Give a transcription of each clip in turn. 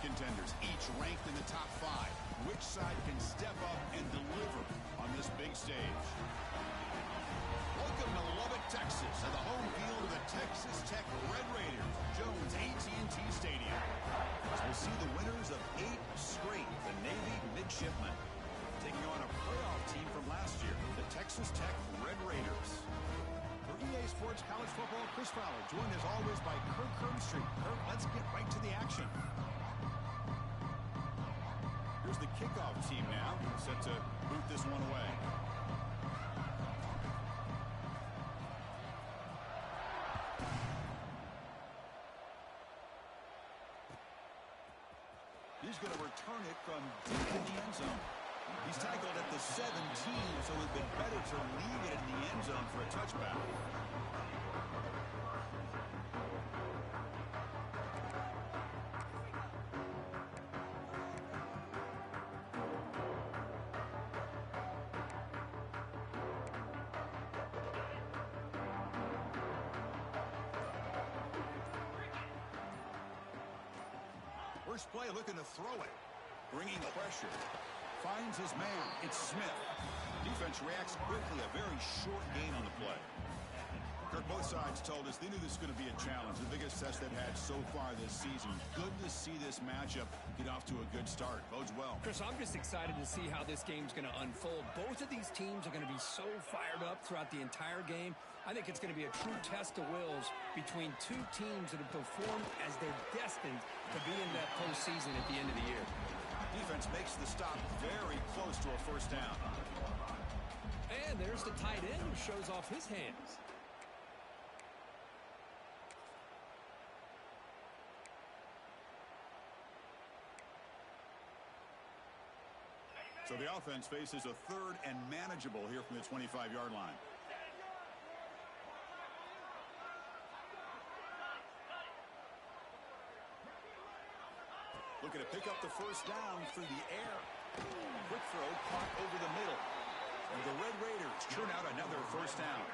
contenders, each ranked in the top 5. Which side can step up and deliver on this big stage? Welcome to Lubbock, Texas, and the home field of the Texas Tech Red Raiders, Jones AT&T Stadium. As we'll see the winners of 8 straight, the Navy Midshipmen, taking on a playoff team from last year, the Texas Tech Red Raiders. For EA Sports College Football, Chris Fowler, joined as always by Kirk Herbstreit. Kirk, let's get right to the action. Here's the kickoff team now, set to boot this one away. He's going to return it from deep in the end zone. He's tackled at the 17, so it would be better to leave it in the end zone for a touchback. First play looking to throw it. Bringing pressure. Finds his man. It's Smith. Defense reacts quickly. A very short gain on the play. Kirk, both sides told us they knew this was going to be a challenge. The biggest test they've had so far this season. Good to see this matchup get off to a good start. Bodes well. Chris, I'm just excited to see how this game's going to unfold. Both of these teams are going to be so fired up throughout the entire game. I think it's going to be a true test of wills between two teams that have performed as they're destined to be in that postseason at the end of the year. Defense makes the stop very close to a first down. And there's the tight end who shows off his hands. So the offense faces a third and manageable here from the 25-yard line. Looking to pick up the first down through the air. Quick throw caught over the middle. And the Red Raiders churn out another first down.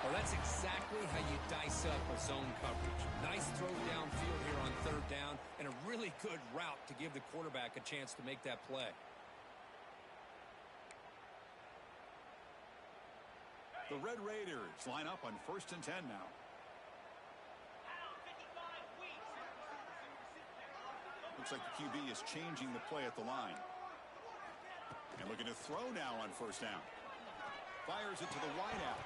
Well, that's exactly how you dice up a zone coverage. Nice throw downfield here on third down, and a really good route to give the quarterback a chance to make that play. The Red Raiders line up on 1st and 10 now. Looks like the QB is changing the play at the line. And looking to throw now on first down. Fires it to the wideout.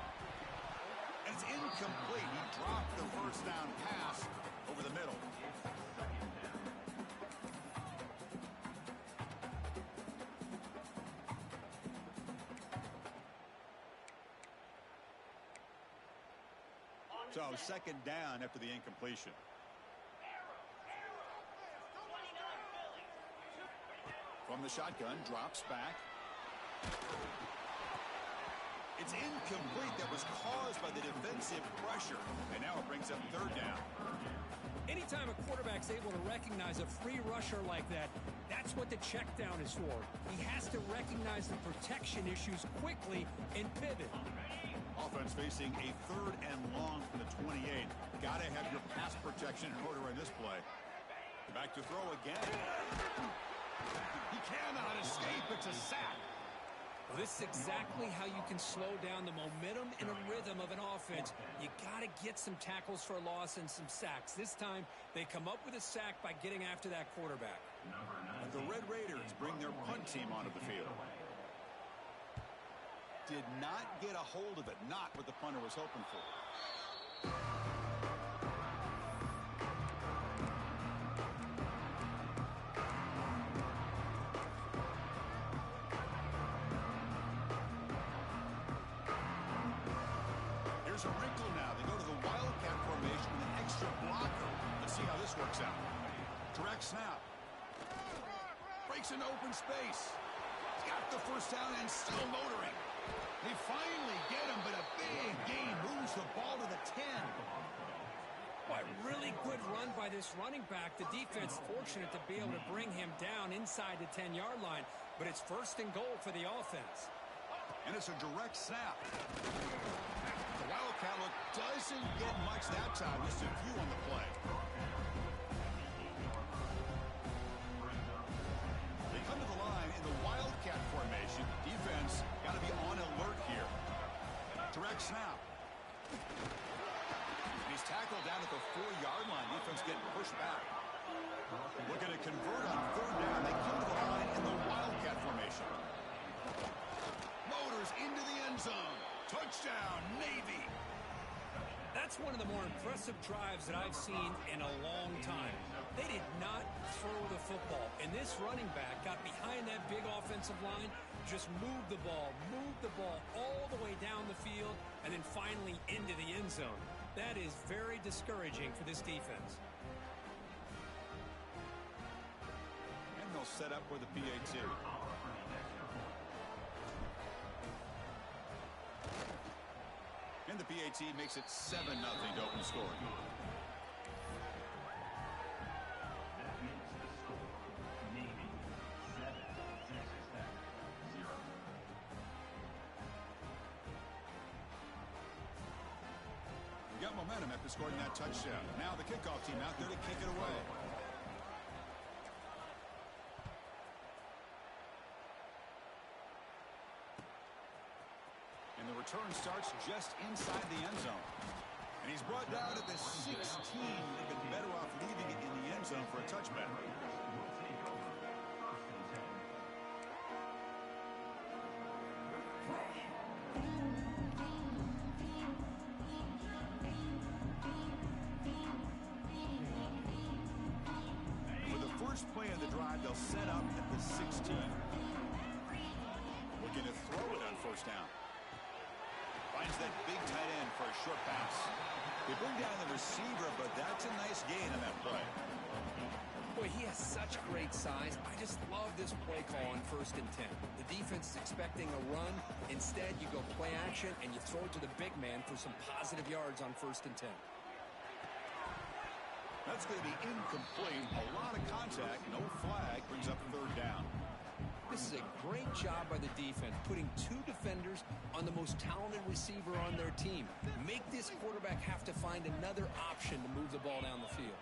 And it's incomplete. He dropped the first down pass over the middle. So second down after the incompletion. From the shotgun, drops back. It's incomplete. That was caused by the defensive pressure. And now it brings up third down. Anytime a quarterback's able to recognize a free rusher like that, that's what the check down is for. He has to recognize the protection issues quickly and pivot. Offense facing a third and long from the 28. Got to have your pass protection in order in this play. Back to throw again. He cannot escape. It's a sack. Well, this is exactly how you can slow down the momentum and a rhythm of an offense. You got to get some tackles for a loss and some sacks. This time, they come up with a sack by getting after that quarterback. And the Red Raiders bring their punt team onto the field. Did not get a hold of it. Not what the punter was hoping for. Here's a wrinkle now. They go to the Wildcat formation with an extra blocker. Let's see how this works out. Direct snap. Breaks into open space. He's got the first down and still motoring. They finally get him, but a big gain moves the ball to the 10. Boy, really good run by this running back. The defense fortunate to be able to bring him down inside the 10-yard line, but it's first and goal for the offense. And it's a direct snap. The Wildcat look doesn't get much that time. Just a few on the play. snap. And he's tackled down at the 4-yard line. Defense getting pushed back. Looking to convert on 3rd down. They come to the line in the Wildcat formation. Motors into the end zone. Touchdown, Navy. That's one of the more impressive drives that I've seen in a long time. They did not throw the football, and this running back got behind that big offensive line, just moved the ball all the way down the field, and then finally into the end zone. That is very discouraging for this defense. And they'll set up for the PAT. And the PAT makes it 7-0 to open the score. Got momentum after scoring that touchdown. Now the kickoff team out there to kick it away. And the return starts just inside the end zone. And he's brought down at the 16. They've been better off leaving it in the end zone for a touchback. For the first play of the drive, they'll set up at the 16. Looking to throw it on 1st down. Finds that big tight end for a short pass. They bring down the receiver, but that's a nice gain on that play. Boy, he has such great size. I just love this play call on 1st and 10. The defense is expecting a run. Instead, you go play action, and you throw it to the big man for some positive yards on 1st and 10. That's going to be incomplete. A lot of contact. No flag. Brings up 3rd down. This is a great job by the defense, putting 2 defenders on the most talented receiver on their team. Make this quarterback have to find another option to move the ball down the field.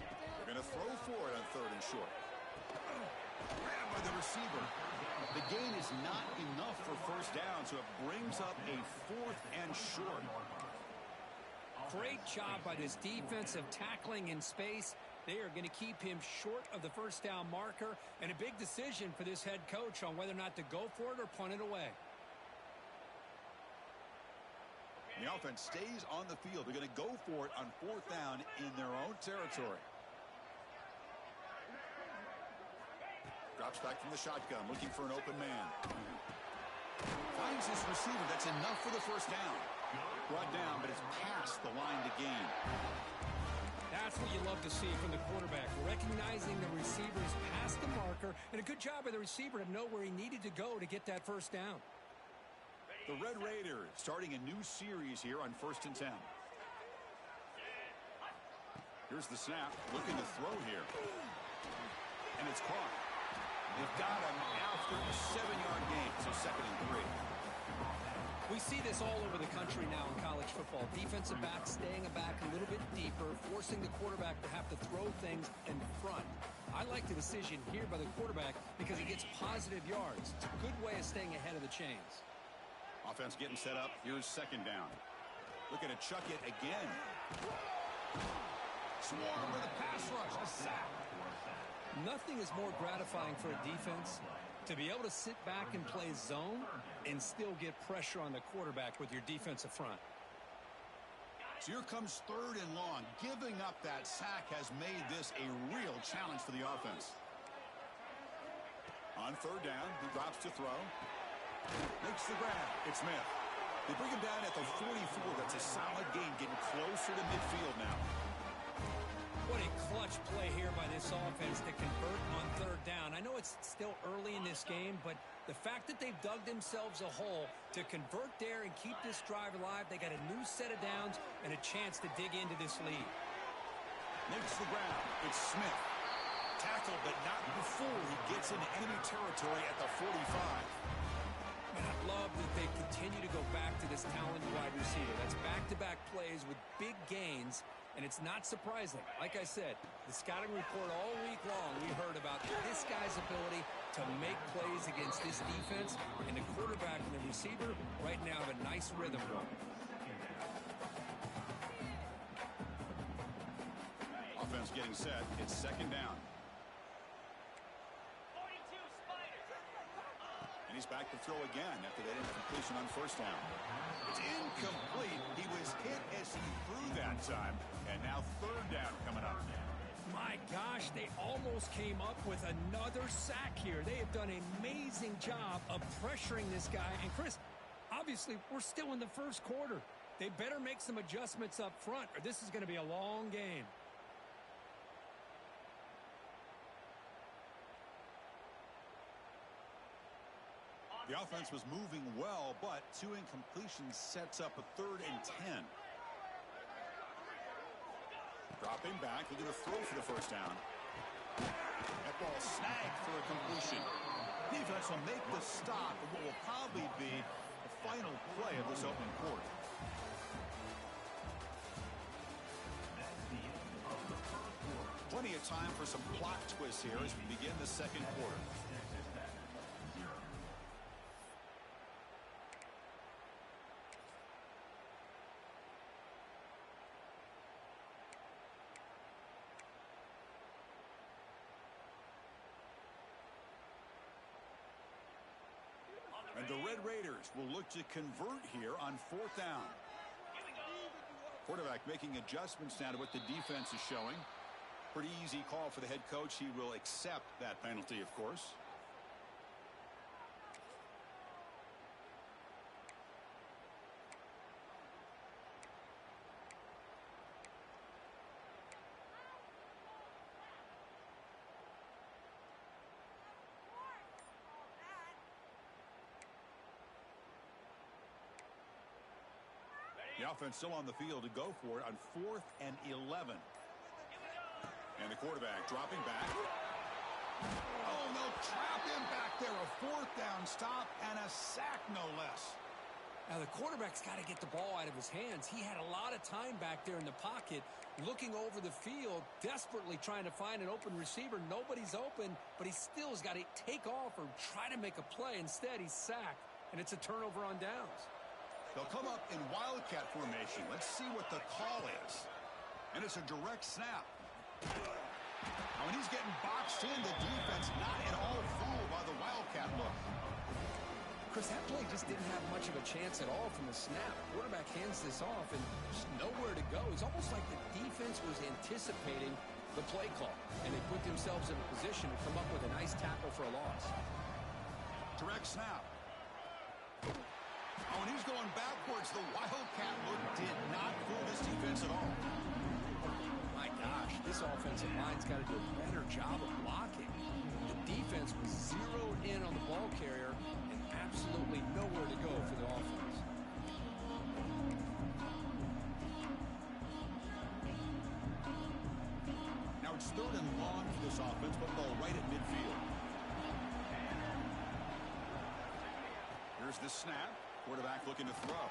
They're going to throw for it on 3rd and short. Grabbed by the receiver. The gain is not enough for 1st down, so it brings up a 4th and short. Great job by this defense of tackling in space. They are going to keep him short of the 1st down marker, and a big decision for this head coach on whether or not to go for it or punt it away. The offense stays on the field. They're going to go for it on 4th down in their own territory. Drops back from the shotgun, looking for an open man. Finds his receiver. That's enough for the 1st down. Brought down, but it's past the line to gain. That's what you love to see from the quarterback, recognizing the receivers past the marker, and a good job by the receiver to know where he needed to go to get that 1st down. The Red Raiders starting a new series here on 1st and 10. Here's the snap, looking to throw here. And it's caught. They've got him after a 7-yard gain, so 2nd and 3. We see this all over the country now in college football. Defensive backs staying back a little bit deeper, forcing the quarterback to have to throw things in front. I like the decision here by the quarterback because he gets positive yards. It's a good way of staying ahead of the chains. Offense getting set up. Here's 2nd down. Looking to chuck it again. Swarm with a pass rush. A sack. Nothing is more gratifying for a defense to be able to sit back and play zone and still get pressure on the quarterback with your defensive front. So here comes 3rd and long. Giving up that sack has made this a real challenge for the offense. On 3rd down, he drops to throw. Makes the grab. It's Smith. They bring him down at the 44. That's a solid gain, getting closer to midfield now. What a clutch play here by this offense to convert on 3rd down. I know it's still early in this game, but the fact that they've dug themselves a hole to convert there and keep this drive alive, they got a new set of downs and a chance to dig into this lead. Makes the grab. It's Smith. Tackled, but not before he gets into enemy territory at the 45. And I love that they continue to go back to this talented wide receiver. That's back-to-back plays with big gains And it's not surprising. Like I said, the scouting report all week long, we heard about this guy's ability to make plays against this defense. And the quarterback and the receiver right now have a nice rhythm going. Offense getting set. It's second down. And he's back to throw again after that incompletion on first down. It's incomplete. He was hit as he threw that time. And now third down coming up. My gosh, they almost came up with another sack here. They have done an amazing job of pressuring this guy. And Chris, obviously, we're still in the first quarter. They better make some adjustments up front, or this is going to be a long game. The offense was moving well, but 2 incompletions sets up a 3rd and 10. Dropping back, looking to throw for the first down. That ball snagged for a completion. Defense will make the stop of what will probably be the final play of this opening quarter. Plenty of time for some plot twists here as we begin the second quarter. And the Red Raiders will look to convert here on 4th down. Quarterback making adjustments now to what the defense is showing. Pretty easy call for the head coach. He will accept that penalty, of course. The offense still on the field to go for it on 4th and 11. And the quarterback dropping back. Oh, no, trap him back there. A 4th down stop and a sack, no less. Now, the quarterback's got to get the ball out of his hands. He had a lot of time back there in the pocket, looking over the field, desperately trying to find an open receiver. Nobody's open, but he still has got to take off or try to make a play. Instead, he's sacked, and it's a turnover on downs. They'll come up in wildcat formation. Let's see what the call is. And it's a direct snap. Now, when he's getting boxed in, the defense not at all fooled by the wildcat look. Chris, that play just didn't have much of a chance at all from the snap. Quarterback hands this off and just nowhere to go. It's almost like the defense was anticipating the play call, and they put themselves in a position to come up with a nice tackle for a loss. Direct snap. Oh, and he's going backwards. The wildcat look did not fool this defense at all. My gosh, this offensive line's got to do a better job of blocking. The defense was zeroed in on the ball carrier and absolutely nowhere to go for the offense. Now it's 3rd and long for this offense, but ball right at midfield. Here's the snap. Quarterback looking to throw.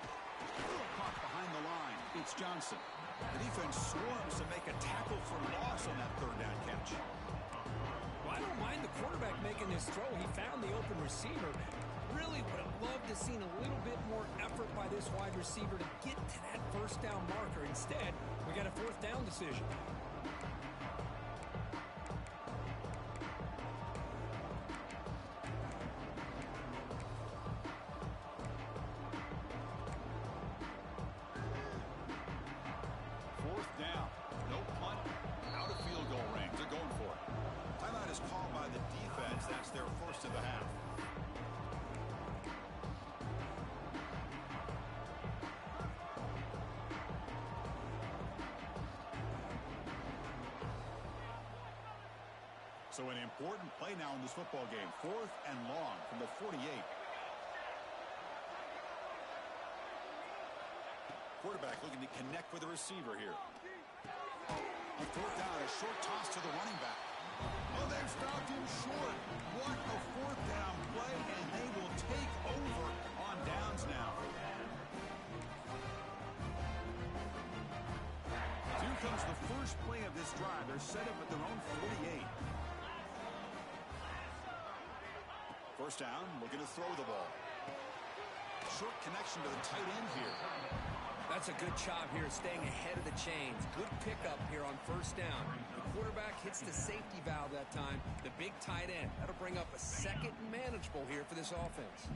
Caught behind the line. It's Johnson. The defense swarms to make a tackle for loss on that 3rd down catch. Well, I don't mind the quarterback making this throw. He found the open receiver. Really would have loved to have seen a little bit more effort by this wide receiver to get to that first down marker. Instead, we got a 4th down decision. That's their first of the half. So an important play now in this football game. 4th and long from the 48. Quarterback looking to connect with the receiver here. On 4th down, a short toss to the running back. Oh, they've stopped him short. What a 4th down play, and they will take over on downs now. 2 comes the first play of this drive. They're set up at their own 48. First down, looking to throw the ball. Short connection to the tight end here. That's a good job here staying ahead of the chains. Good pickup here on first down. The quarterback hits the safety valve that time. The big tight end. That'll bring up a second and manageable here for this offense.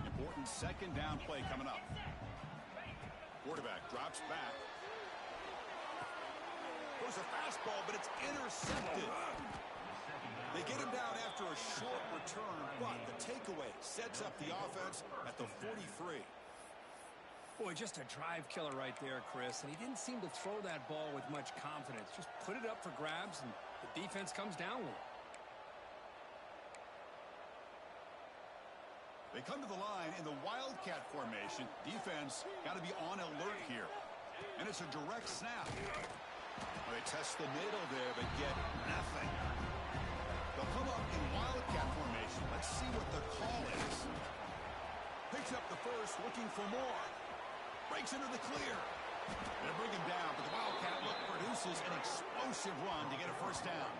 Important second down play coming up. Quarterback drops back. Throws a fastball, but it's intercepted. They get him down after a short return, but the takeaway sets up the offense at the 43. Boy, just a drive killer right there, Chris. And he didn't seem to throw that ball with much confidence. Just put it up for grabs, and the defense comes down with it. They come to the line in the Wildcat formation. Defense got to be on alert here. And it's a direct snap. Well, they test the middle there, but get nothing. They'll come up in Wildcat formation. Let's see what the call is. Picks up the first, looking for more. Breaks into the clear. They bring him down, but the Wildcat look produces an explosive run to get a first down.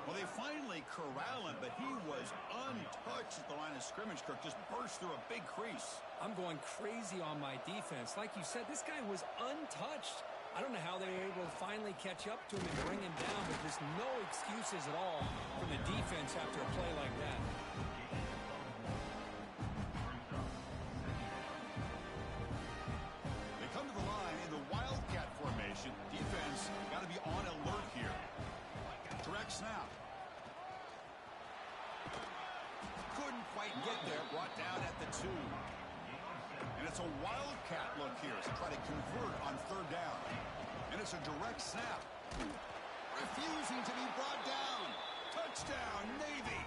Well, they finally corral him, but he was untouched at the line of scrimmage. Kirk just burst through a big crease. I'm going crazy on my defense. Like you said, this guy was untouched. I don't know how they were able to finally catch up to him and bring him down, but there's no excuses at all from the defense after a play like that. Defense got to be on alert here. Direct snap. Couldn't quite get there. Brought down at the 2. And it's a Wildcat look here as they try to convert on third down. And it's a direct snap. Refusing to be brought down. Touchdown, Navy.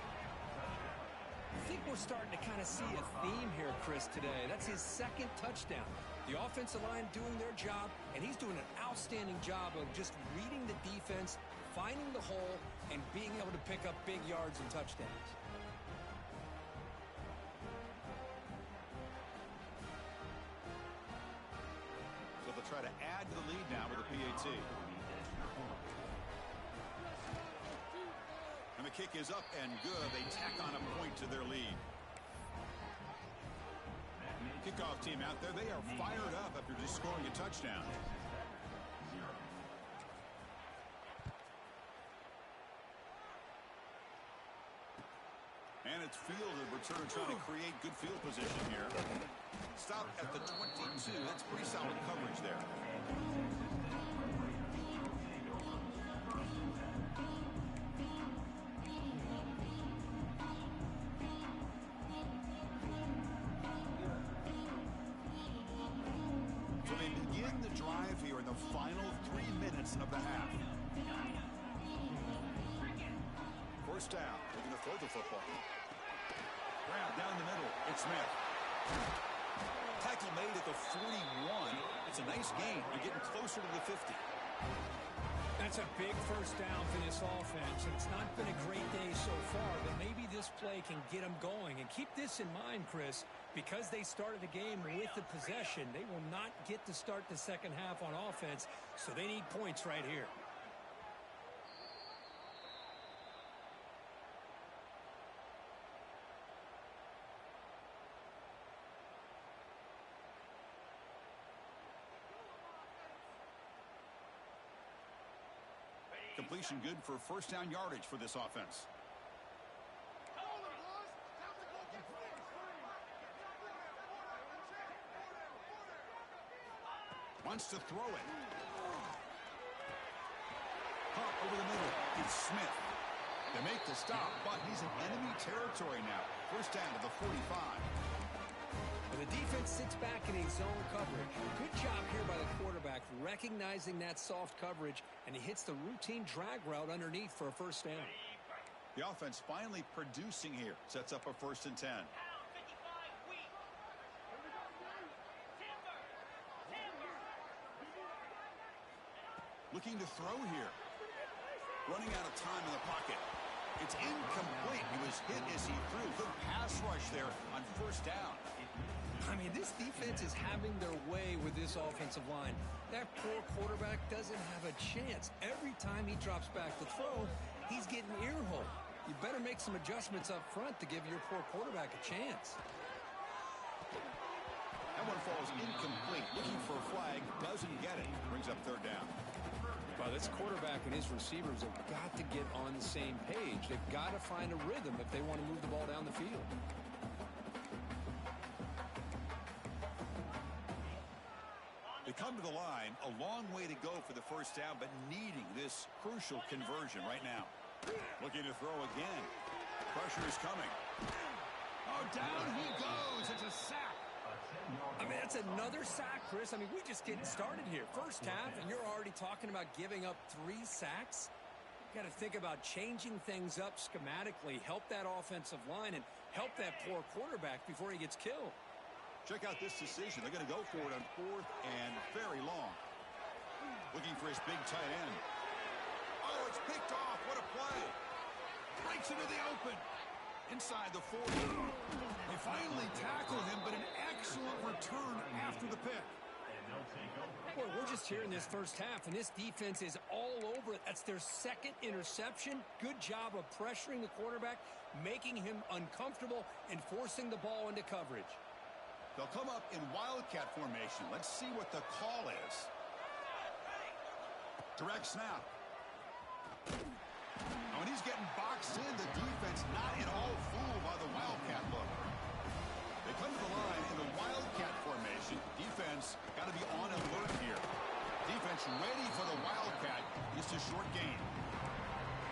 I think we're starting to kind of see a theme here, Chris, today. That's his second touchdown. The offensive line doing their job, and he's doing an outstanding job of just reading the defense, finding the hole, and being able to pick up big yards and touchdowns. So they'll try to add to the lead now with a PAT. And the kick is up and good. They tack on a point to their lead. Kickoff team out there, they are fired up after just scoring a touchdown. And it's fielded. Return trying to create good field position here. Stop at the 22. That's pretty solid coverage there. Final 3 minutes of the half. First down. Looking to throw the football. Grab down the middle. It's Smith. Tackle made at the 41. It's a nice gain. They're getting closer to the 50. That's a big first down for this offense. And it's not been a great day so far, but maybe this play can get them going. And keep this in mind, Chris, because they started the game with the possession, they will not get to start the second half on offense, so they need points right here. Completion good for first down yardage for this offense. Wants to throw it. Pop over the middle. It's Smith. They make the stop, but he's in enemy territory now. First down to the 45. And the defense sits back in a zone coverage. Good job here by the quarterback, recognizing that soft coverage, and he hits the routine drag route underneath for a first down. The offense finally producing here. Sets up a 1st and 10. Looking to throw here. Running out of time in the pocket. It's incomplete. He was hit as he threw. Good pass rush there on first down. I mean, this defense is having their way with this offensive line. That poor quarterback doesn't have a chance. Every time he drops back to throw, he's getting ear-hole. You better make some adjustments up front to give your poor quarterback a chance. That one falls incomplete. Looking for a flag, doesn't get it. Brings up third down. Well, this quarterback and his receivers have got to get on the same page. They've got to find a rhythm if they want to move the ball down the field. They come to the line, a long way to go for the first down, but needing this crucial conversion right now. Looking to throw again. Pressure is coming. Oh, down he goes. It's a sack. I mean, that's another sack, Chris. I mean, we're just getting started here. First half, and you're already talking about giving up 3 sacks. You got to think about changing things up schematically, help that offensive line, and help that poor quarterback before he gets killed. Check out this decision. They're going to go for it on 4th and very long. Looking for his big tight end. Oh, it's picked off. What a play. Breaks into the open. Inside the 40. They finally tackle him, but an excellent return after the pick. Boy, we're just here in this first half, and this defense is all over it. That's their 2nd interception. Good job of pressuring the quarterback, making him uncomfortable, and forcing the ball into coverage. They'll come up in wildcat formation. Let's see what the call is. Direct snap. Oh, and he's getting boxed in. The defense not at all fooled by the wildcat look. They come to the line in the wildcat formation. Defense got to be on alert here. Defense ready for the wildcat. Just a short gain.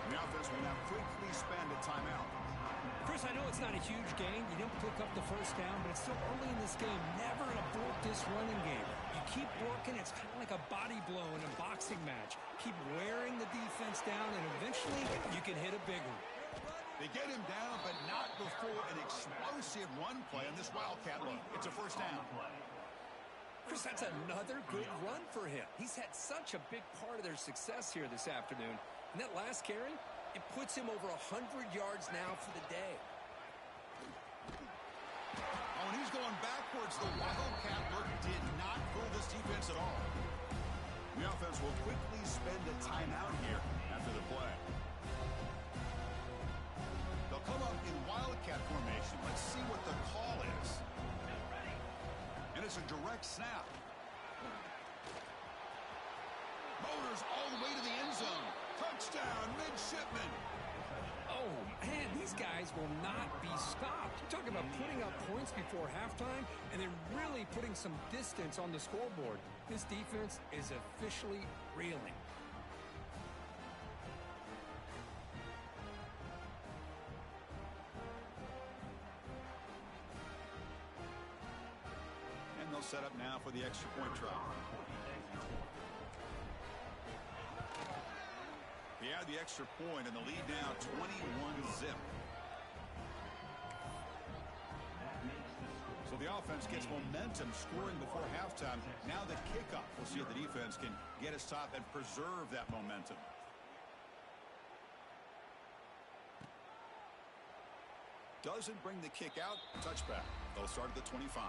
The offense will now quickly spend a timeout. Chris, I know it's not a huge gain. You didn't pick up the first down, but it's still early in this game. Never abort this running game. You keep working. It's kind of like a body blow in a boxing match. Keep wearing the defense down, and eventually you can hit a big one. They get him down, but not before an explosive run play on this wildcat look. It's a first down. Chris, that's another good run for him. He's had such a big part of their success here this afternoon. And that last carry, it puts him over 100 yards now for the day. Oh, and he's going backwards. The wildcat look did not fool this defense at all. The offense will quickly spend a timeout here after the play. They'll come up in wildcat formation. Let's see what the call is. And it's a direct snap. Motors all the way to the end zone. Touchdown, Midshipman. Oh, man, these guys will not be stopped. You're talking about putting up points before halftime and then really putting some distance on the scoreboard. This defense is officially reeling. And they'll set up now for the extra point try. They add the extra point, and the lead now 21-zip. So the offense gets momentum scoring before halftime. Now the kickoff. We'll see if the defense can get a stop and preserve that momentum. Doesn't bring the kick out. Touchback. They'll start at the 25.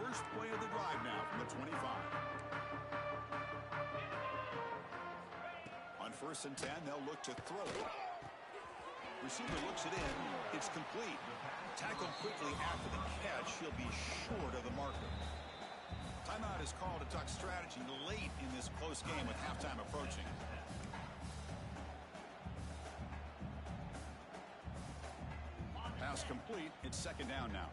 First play of the drive now from the 25. On 1st and 10, they'll look to throw it. Receiver looks it in. It's complete. Tackled quickly after the catch. He'll be short of the marker. Timeout is called to talk strategy late in this close game with halftime approaching. Pass complete. It's 2nd down now.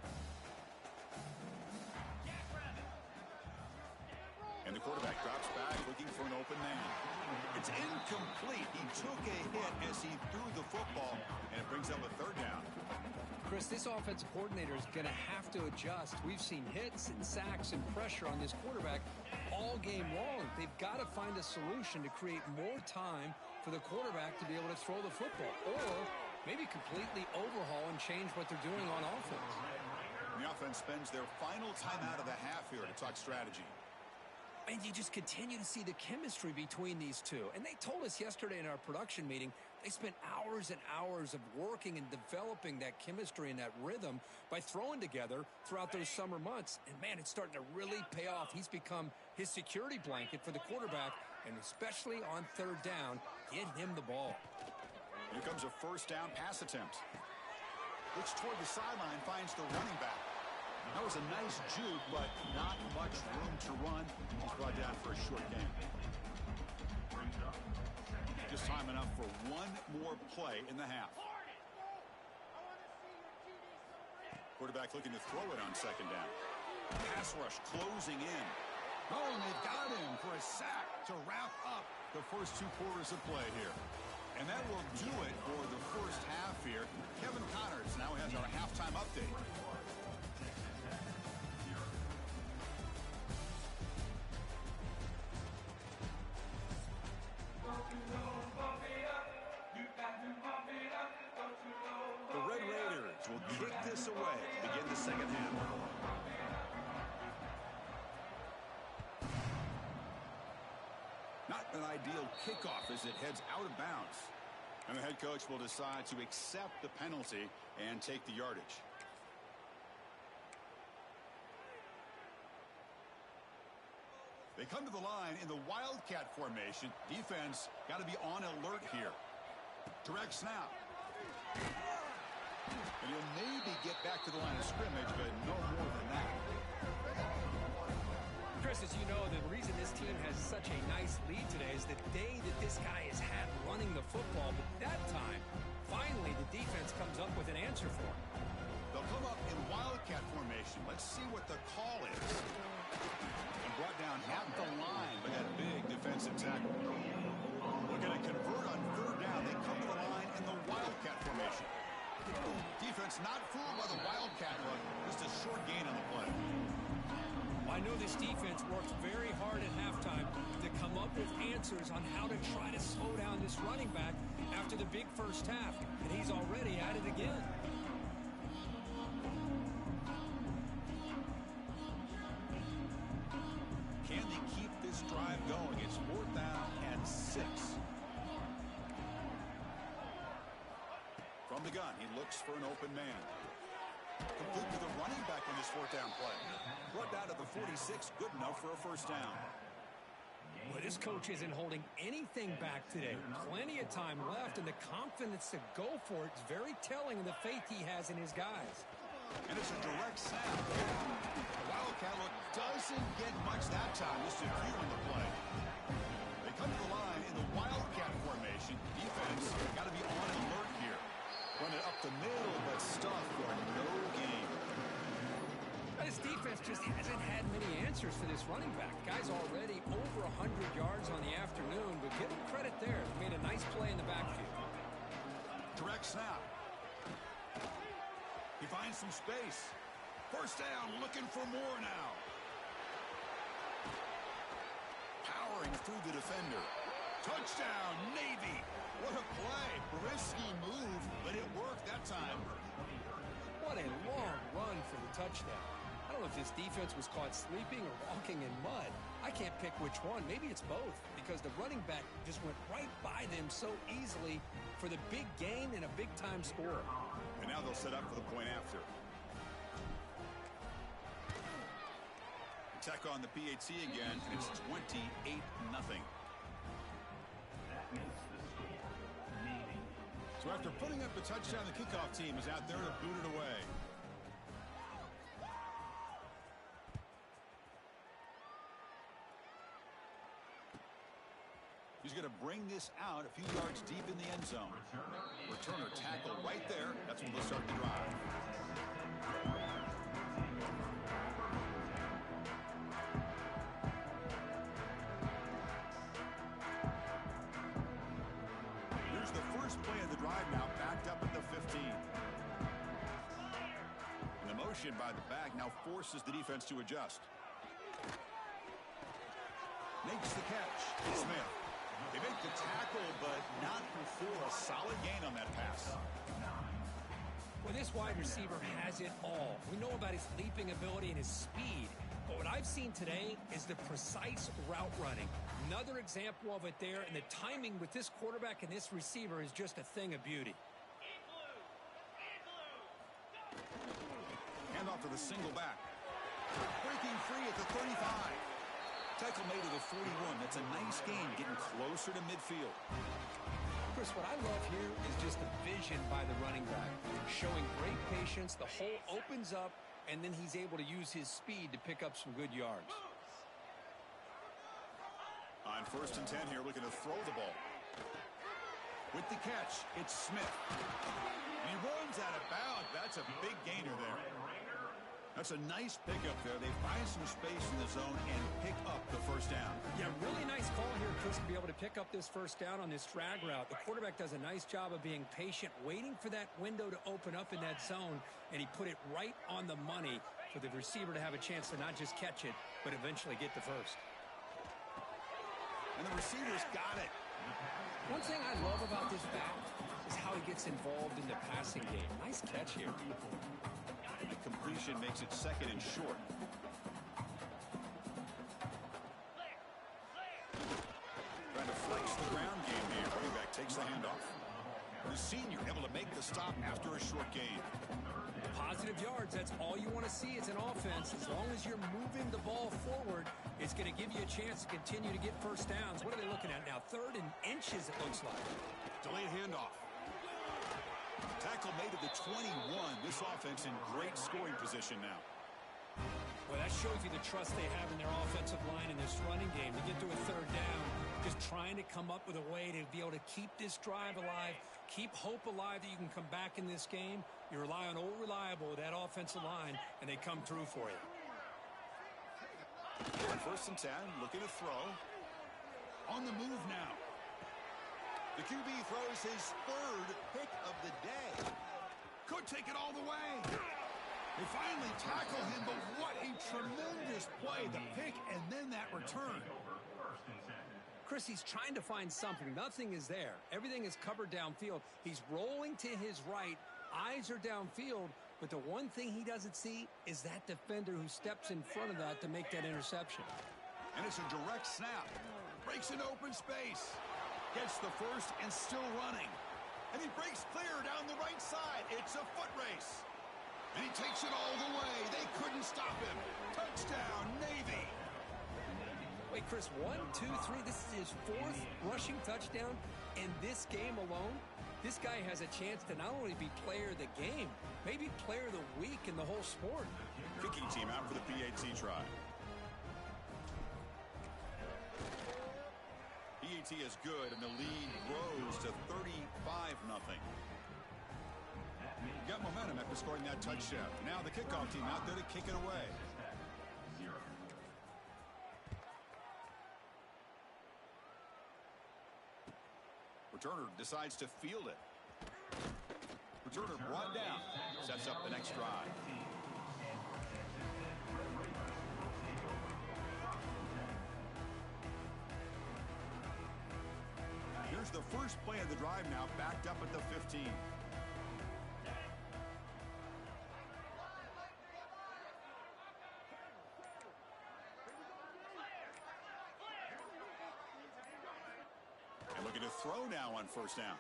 And the quarterback drops back looking for an open man. It's incomplete. He took a hit as he threw the football, and it brings up a 3rd down. Chris, this offensive coordinator is going to have to adjust. We've seen hits and sacks and pressure on this quarterback all game long. They've got to find a solution to create more time for the quarterback to be able to throw the football, or maybe completely overhaul and change what they're doing on offense. The offense spends their final timeout of the half here to talk strategy. And you just continue to see the chemistry between these two. And they told us yesterday in our production meeting, they spent hours and hours of working and developing that chemistry and that rhythm by throwing together throughout those summer months. And, man, it's starting to really pay off. He's become his security blanket for the quarterback, and especially on third down, get him the ball. Here comes a first down pass attempt. Looks toward the sideline, finds the running back. That was a nice juke, but not much room to run. He's brought down for a short game. Just time enough for one more play in the half. Quarterback looking to throw it on second down. Pass rush closing in. Oh, and they've got him for a sack to wrap up the first 2 quarters of play here. And that will do it for the first half here. Kevin Connors now has our halftime update. The Red Raiders will kick this away to begin the second half. Not an ideal kickoff as it heads out of bounds. And the head coach will decide to accept the penalty and take the yardage. They come to the line in the Wildcat formation. Defense got to be on alert here. Direct snap. And he'll maybe get back to the line of scrimmage, but no more than that. Chris, as you know, the reason this team has such a nice lead today is the day that this guy has had running the football. But that time, finally, the defense comes up with an answer for him. They'll come up in Wildcat formation. Let's see what the call is. And brought down at the line by that big defensive tackle. Looking to convert on third down. They come to the line in the Wildcat formation. Defense not fooled by the Wildcat run. Just a short gain on the play. I know this defense worked very hard at halftime to come up with answers on how to try to slow down this running back after the big first half, and he's already at it again. Can they keep this drive going? It's 4th down and 6. From the gun, he looks for an open man. Complete with a running back on this 4th down play. Brought down to the 46, good enough for a first down. Well, this coach isn't holding anything back today. Plenty of time left, and the confidence to go for it is very telling of the faith he has in his guys. And it's a direct snap. The Wildcat look doesn't get much that time, just a few on the play. They come to the line in the Wildcat formation. Defense got to be on alert here. Run it up the middle, but stuff for no gain. This defense just hasn't had many answers for this running back. Guy's already over 100 yards on the afternoon, but give him credit there. He made a nice play in the backfield. Direct snap. He finds some space. First down, looking for more now. Powering through the defender. Touchdown, Navy. What a play. Risky move, but it worked that time. What a long run for the touchdown. I don't know if this defense was caught sleeping or walking in mud. I can't pick which one. Maybe it's both, because the running back just went right by them so easily for the big gain and a big-time score. And now they'll set up for the point after. Attack on the PAT again, and it's 28-0. So after putting up a touchdown, the kickoff team is out there to boot it away. He's going to bring this out a few yards deep in the end zone. Returner tackle right there. That's when they'll start the drive. Here's the first play of the drive now, backed up at the 15. And the motion by the back now forces the defense to adjust. Makes the catch. Smith. They make the tackle, but not before a solid gain on that pass. Well, this wide receiver has it all. We know about his leaping ability and his speed. But what I've seen today is the precise route running. Another example of it there, and the timing with this quarterback and this receiver is just a thing of beauty. Hand off to the single back. Breaking free at the 35. Tackle made to the 41. That's a nice gain, getting closer to midfield. Chris, what I love here is just the vision by the running back. Showing great patience, the hole opens up, and then he's able to use his speed to pick up some good yards. On 1st and 10 here, looking to throw the ball. With the catch, it's Smith. And he runs out of bounds. That's a big gainer there. That's a nice pickup there. They find some space in the zone and pick up the first down. Yeah, really nice call here, Chris, to be able to pick up this first down on this drag route. The quarterback does a nice job of being patient, waiting for that window to open up in that zone, and he put it right on the money for the receiver to have a chance to not just catch it, but eventually get the first. And the receiver's got it. One thing I love about this back is how he gets involved in the passing game. Nice catch here. And the completion makes it 2nd and short. Trying to flex the ground game here. Running back takes the handoff. The senior able to make the stop after a short gain. Positive yards, that's all you want to see as an offense. As long as you're moving the ball forward, it's going to give you a chance to continue to get first downs. What are they looking at now? 3rd and inches, it looks like. Delayed handoff. Tackle made at the 21. This offense in great scoring position now. Well, that shows you the trust they have in their offensive line in this running game. To get to a 3rd down, just trying to come up with a way to be able to keep this drive alive, keep hope alive that you can come back in this game. You rely on Old Reliable with that offensive line, and they come through for you. On 1st and 10, looking to throw. On the move now. The QB throws his 3rd pick of the day. Could take it all the way. They finally tackle him, but what a tremendous play. The pick and then that return. Chris, he's trying to find something. Nothing is there. Everything is covered downfield. He's rolling to his right. Eyes are downfield. But the one thing he doesn't see is that defender who steps in front of that to make that interception. And it's a direct snap. Breaks into open space. Gets the first and still running. And he breaks clear down the right side. It's a foot race. And he takes it all the way. They couldn't stop him. Touchdown, Navy. Wait, Chris, 1, 2, 3. This is his 4th rushing touchdown in this game alone. This guy has a chance to not only be player of the game, maybe player of the week in the whole sport. Kicking team out for the PAT try. PAT is good, and the lead grows to 35-0. Got momentum after scoring that touchdown. Now the kickoff team out there to kick it away. Returner decides to field it. Returner brought down. Sets up the next drive. Here's the first play of the drive now, backed up at the 15. And looking to throw now on 1st down.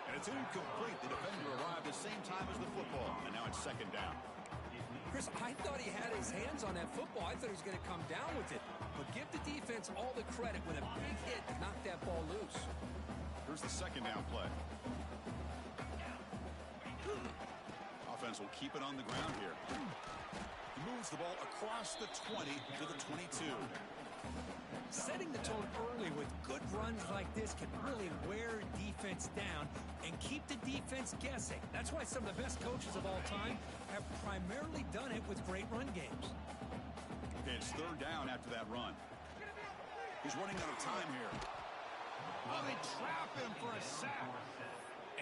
And it's incomplete. The defender arrived the same time as the football. And now it's 2nd down. Chris, I thought he had his hands on that football. I thought he was going to come down with it. But give the defense all the credit with a big hit to knock that ball loose. Here's the 2nd down play. Offense will keep it on the ground here. He moves the ball across the 20 to the 22. Setting the tone early with good runs like this can really wear defense down and keep the defense guessing. That's why some of the best coaches of all time have primarily done it with great run games. Okay, it's 3rd down after that run. He's running out of time here. Oh, they trap him for a sack.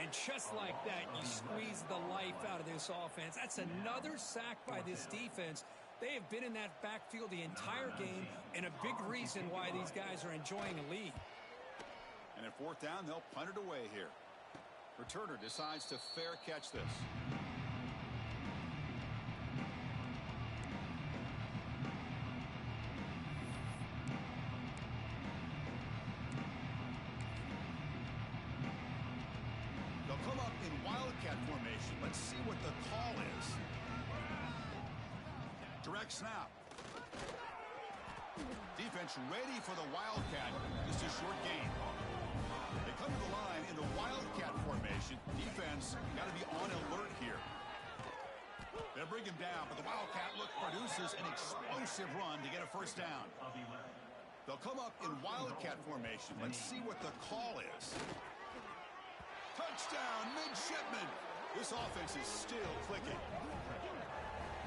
And just like that, you squeeze the life out of this offense. That's another sack by this defense. They have been in that backfield the entire game, and a big reason why these guys are enjoying a lead. And at 4th down, they'll punt it away here. Returner decides to fair catch this. Wildcat formation. Let's see what the call is. Direct snap. Defense ready for the Wildcat. Just a short gain. They come to the line in the Wildcat formation. Defense got to be on alert here. They'll bring him down, but the Wildcat look produces an explosive run to get a first down. They'll come up in Wildcat formation. Let's see what the call is. Touchdown, Midshipman. This offense is still clicking.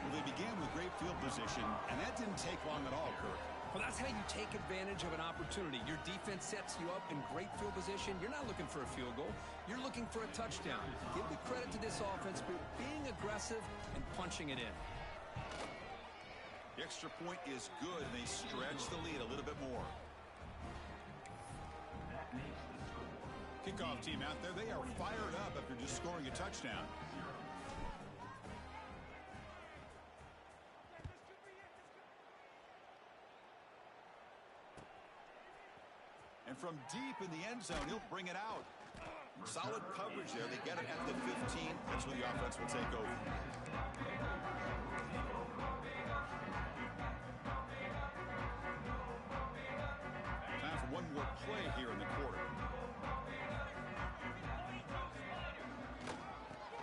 Well, they began with great field position, and that didn't take long at all, Kirk. Well, that's how you take advantage of an opportunity. Your defense sets you up in great field position. You're not looking for a field goal. You're looking for a touchdown. Give the credit to this offense for being aggressive and punching it in. The extra point is good, and they stretch the lead a little bit more. Kickoff team out there, they are fired up after just scoring a touchdown. And from deep in the end zone, he'll bring it out. Solid coverage there. They get it at the 15. That's where the offense will take over. Time for one more play here in the quarter.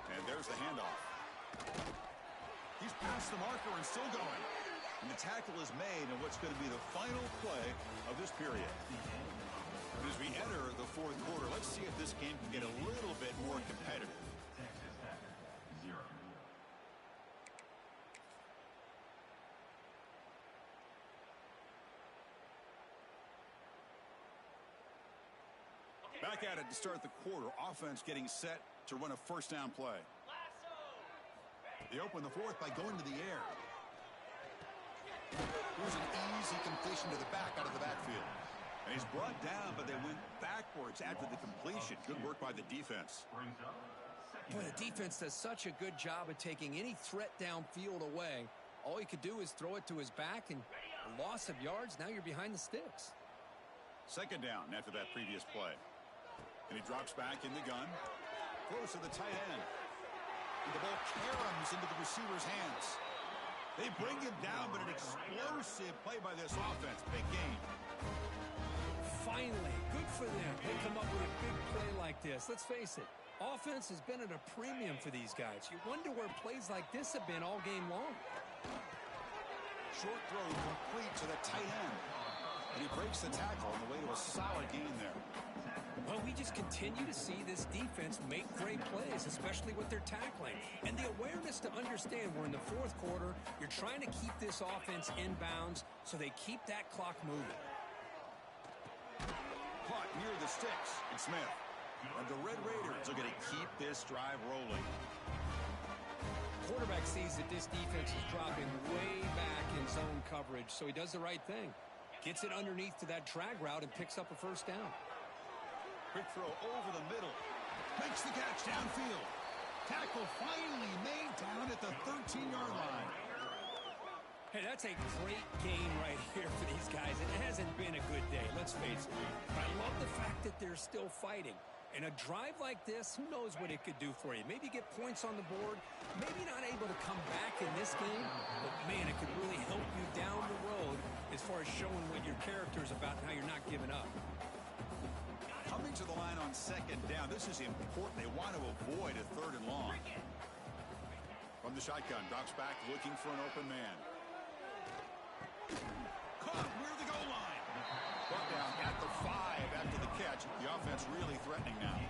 And there's the handoff. He's past the marker and still going. And the tackle is made in what's going to be the final play of this period. As we enter the fourth quarter, let's see if this game can get a little bit more competitive. Back at it to start the quarter. Offense getting set to run a first down play. They open the fourth by going to the air. Here's an easy completion to the back out of the backfield. And he's brought down, but they went backwards after the completion. Good work by the defense. Boy, the defense does such a good job of taking any threat downfield away. All he could do is throw it to his back, and a loss of yards, now you're behind the sticks. Second down after that previous play. And he drops back in the gun. Throws to the tight end. And the ball caroms into the receiver's hands. They bring him down, but an explosive play by this offense. Big game. Finally, good for them. They come up with a big play like this. Let's face it, offense has been at a premium for these guys. You wonder where plays like this have been all game long. Short throw complete to the tight end. And he breaks the tackle on the way to a solid gain there. Well, we just continue to see this defense make great plays, especially with their tackling. And the awareness to understand we're in the fourth quarter, you're trying to keep this offense in bounds so they keep that clock moving. Caught near the sticks, and Smith. And the Red Raiders are going to keep this drive rolling. Quarterback sees that this defense is dropping way back in zone coverage, so he does the right thing. Gets it underneath to that drag route and picks up a first down. Quick throw over the middle. Makes the catch downfield. Tackle finally made down at the 13-yard line. Hey, that's a great game right here for these guys. It hasn't been a good day, let's face it. But I love the fact that they're still fighting. And a drive like this, who knows what it could do for you. Maybe get points on the board. Maybe not able to come back in this game. But, man, it could really help you down the road as far as showing what your character is about and how you're not giving up. Coming to the line on second down, this is important. They want to avoid a third and long. From the shotgun, drops back looking for an open man. Caught near the goal line. Brought down at the 5 after the catch. The offense really threatening now.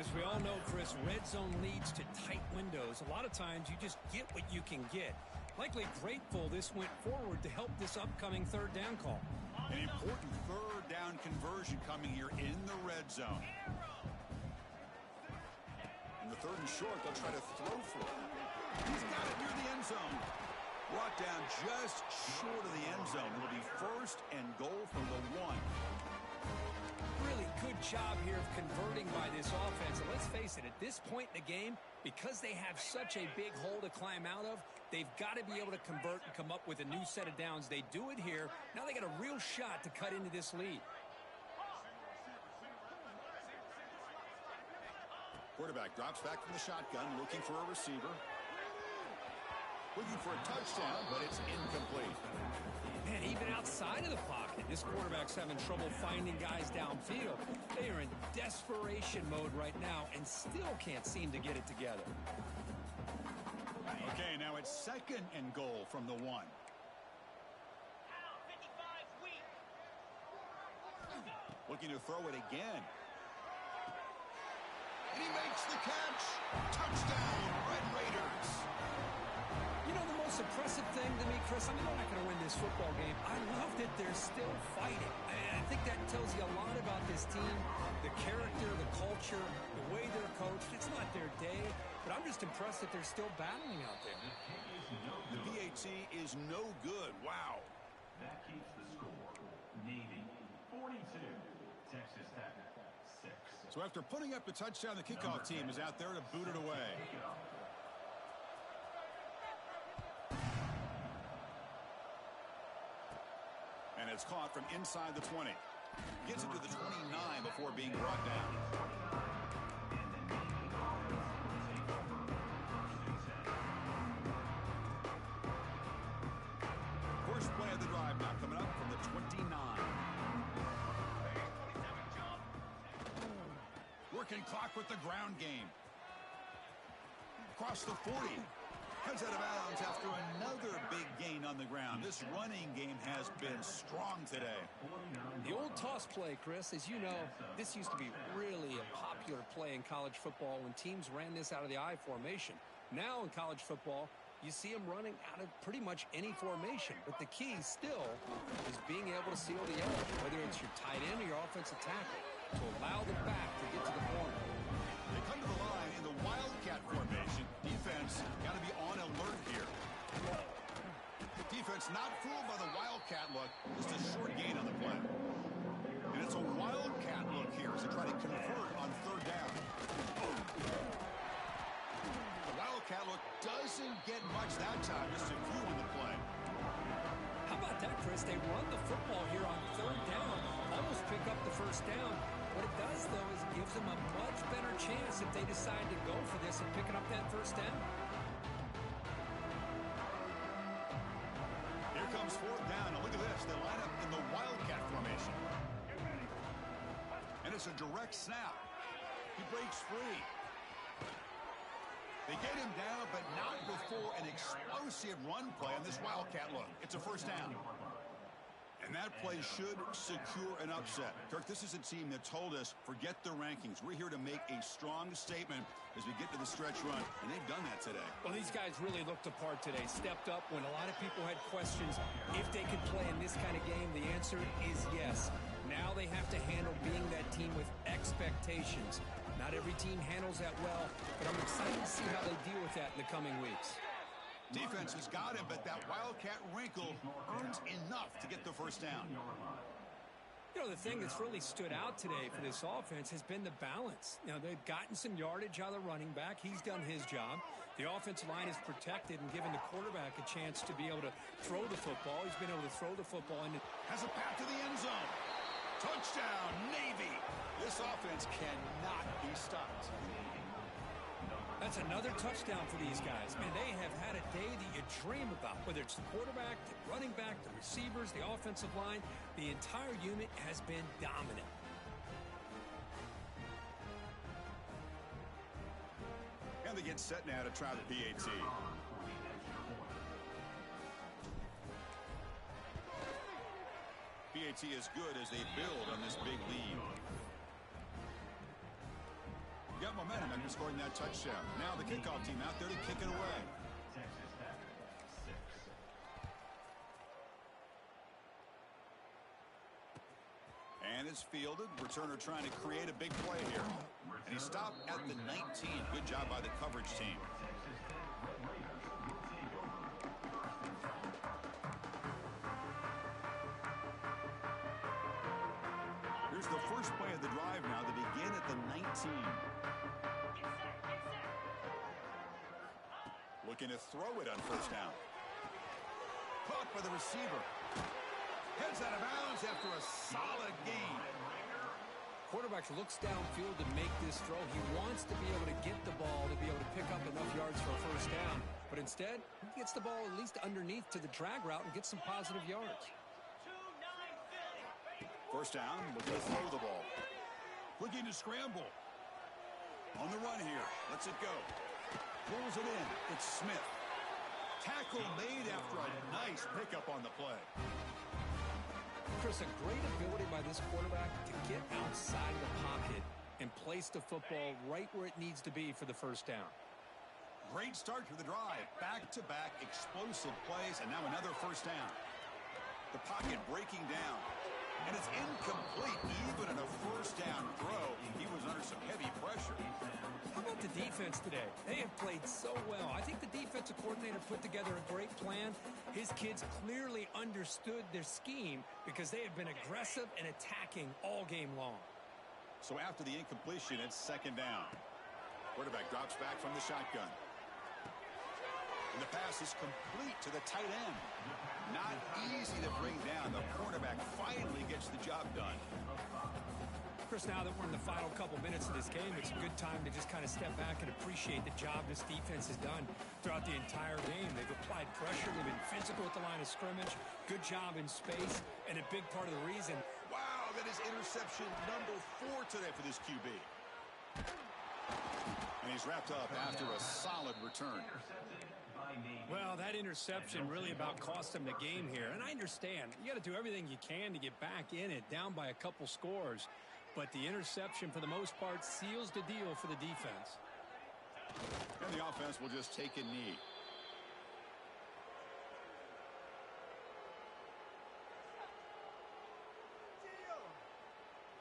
As we all know, Chris, red zone leads to tight windows. A lot of times you just get what you can get. Likely grateful this went forward to help this upcoming third down call. An important third down conversion coming here in the red zone. In the third and short, they'll try to throw for it. He's got it near the end zone. Brought down just short of the end zone. It'll be first and goal from the 1. Really good job here of converting by this offense. And let's face it, at this point in the game, because they have such a big hole to climb out of, they've got to be able to convert and come up with a new set of downs. They do it here. Now they got a real shot to cut into this lead. Quarterback drops back from the shotgun, looking for a receiver. Looking for a touchdown, but it's incomplete. Man, even outside of the pocket, this quarterback's having trouble finding guys downfield. They are in desperation mode right now and still can't seem to get it together. Okay, now it's 2nd and goal from the 1. Looking to throw it again. And he makes the catch. Touchdown, Red Raiders. You know, the most impressive thing to me, Chris, I mean, they're not going to win this football game. I love that they're still fighting. I think that tells you a lot about this team, the character, the culture, the way they're coached. It's not their day, but I'm just impressed that they're still battling out there. The PAT is no good. Wow. That keeps the score. Navy 42, Texas Tech 6. So after putting up the touchdown, the kickoff team is out there to boot it away. And it's caught from inside the 20. Gets it to the 29 before being brought down. First play of the drive now coming up from the 29. Working clock with the ground game. Across the 40. Heads out of bounds after another big gain on the ground. This running game has been strong today. The old toss play, Chris, as you know, this used to be really a popular play in college football when teams ran this out of the I formation. Now in college football, you see them running out of pretty much any formation. But the key still is being able to seal the edge, whether it's your tight end or your offensive tackle, to allow the back to get to the corner. They come to the line in the Wildcat formation. Defense got to be on alert here. Defense not fooled by the Wildcat look. Just a short gain on the play. And it's a Wildcat look here as they try to convert on 3rd down. The Wildcat look doesn't get much that time. Just a few on the play. How about that, Chris? They run the football here on 3rd down, almost pick up the 1st down. What it does, though, is it gives them a much better chance if they decide to go for this and picking up that 1st down. Here comes 4th down, and look at this. They line up in the Wildcat formation. And it's a direct snap. He breaks free. They get him down, but not before an explosive run play on this Wildcat look. It's a 1st down. And that play should secure an upset. Kirk, this is a team that told us, forget the rankings. We're here to make a strong statement as we get to the stretch run. And they've done that today. Well, these guys really looked apart today. Stepped up when a lot of people had questions if they could play in this kind of game. The answer is yes. Now they have to handle being that team with expectations. Not every team handles that well, but I'm excited to see how they deal with that in the coming weeks. Defense has got him, but that Wildcat wrinkle earns enough to get the 1st down. You know, the thing that's really stood out today for this offense has been the balance. Now, they've gotten some yardage out of the running back. He's done his job. The offensive line is protected and given the quarterback a chance to be able to throw the football. He's been able to throw the football. And has a path to the end zone. Touchdown, Navy. This offense cannot be stopped. That's another touchdown for these guys. Man, they have had a day that you dream about, whether it's the quarterback, the running back, the receivers, the offensive line. The entire unit has been dominant. And they get set now to try the PAT. PAT is good as they build on this big lead. Got momentum after scoring that touchdown. Now the kickoff team out there to kick it away. Texas Tech 6. And it's fielded. Returner trying to create a big play here. And he stopped at the 19. Good job by the coverage team. Here's the first play of the drive now. They begin at the 19. Looking to throw it on 1st down. Caught by the receiver. Heads out of bounds after a solid gain. Quarterback looks downfield to make this throw. He wants to be able to get the ball to be able to pick up enough yards for a first down. But instead, he gets the ball at least underneath to the drag route and gets some positive yards. First down, looking to throw the ball. Looking to scramble. On the run here. Lets it go. Pulls it in. It's Smith. Tackle made after a nice pickup on the play. Chris, a great ability by this quarterback to get outside of the pocket and place the football right where it needs to be for the first down. Great start to the drive. Back-to-back explosive plays, and now another first down. The pocket breaking down. And it's incomplete even in a first down throw. He was under some heavy pressure. How about the defense today? They have played so well. I think the defensive coordinator put together a great plan. His kids clearly understood their scheme because they have been aggressive and attacking all game long. So after the incompletion, it's second down. Quarterback drops back from the shotgun. And the pass is complete to the tight end. Not easy to bring down. The cornerback finally gets the job done. Chris, now that we're in the final couple minutes of this game, it's a good time to just kind of step back and appreciate the job this defense has done throughout the entire game. They've applied pressure. They've been physical at the line of scrimmage. Good job in space. And a big part of the reason. Wow, that is interception number 4 today for this QB. And he's wrapped up after a solid return. Well, that interception really about cost them the game here. And I understand. You got to do everything you can to get back in it, down by a couple scores. But the interception, for the most part, seals the deal for the defense. And the offense will just take a knee.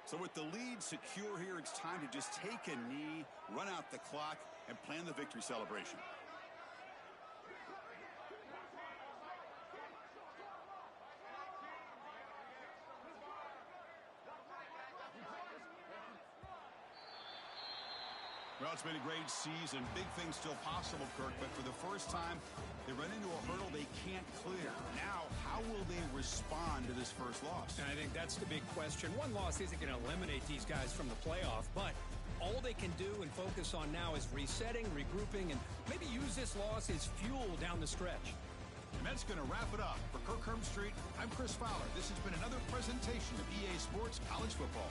So with the lead secure here, it's time to just take a knee, run out the clock, and plan the victory celebration. Well, it's been a great season. Big things still possible, Kirk, but for the first time, they run into a hurdle they can't clear. Now, how will they respond to this first loss? And I think that's the big question. One loss isn't going to eliminate these guys from the playoff, but all they can do and focus on now is resetting, regrouping, and maybe use this loss as fuel down the stretch. And that's going to wrap it up. For Kirk Herbstreit, I'm Chris Fowler. This has been another presentation of EA Sports College Football.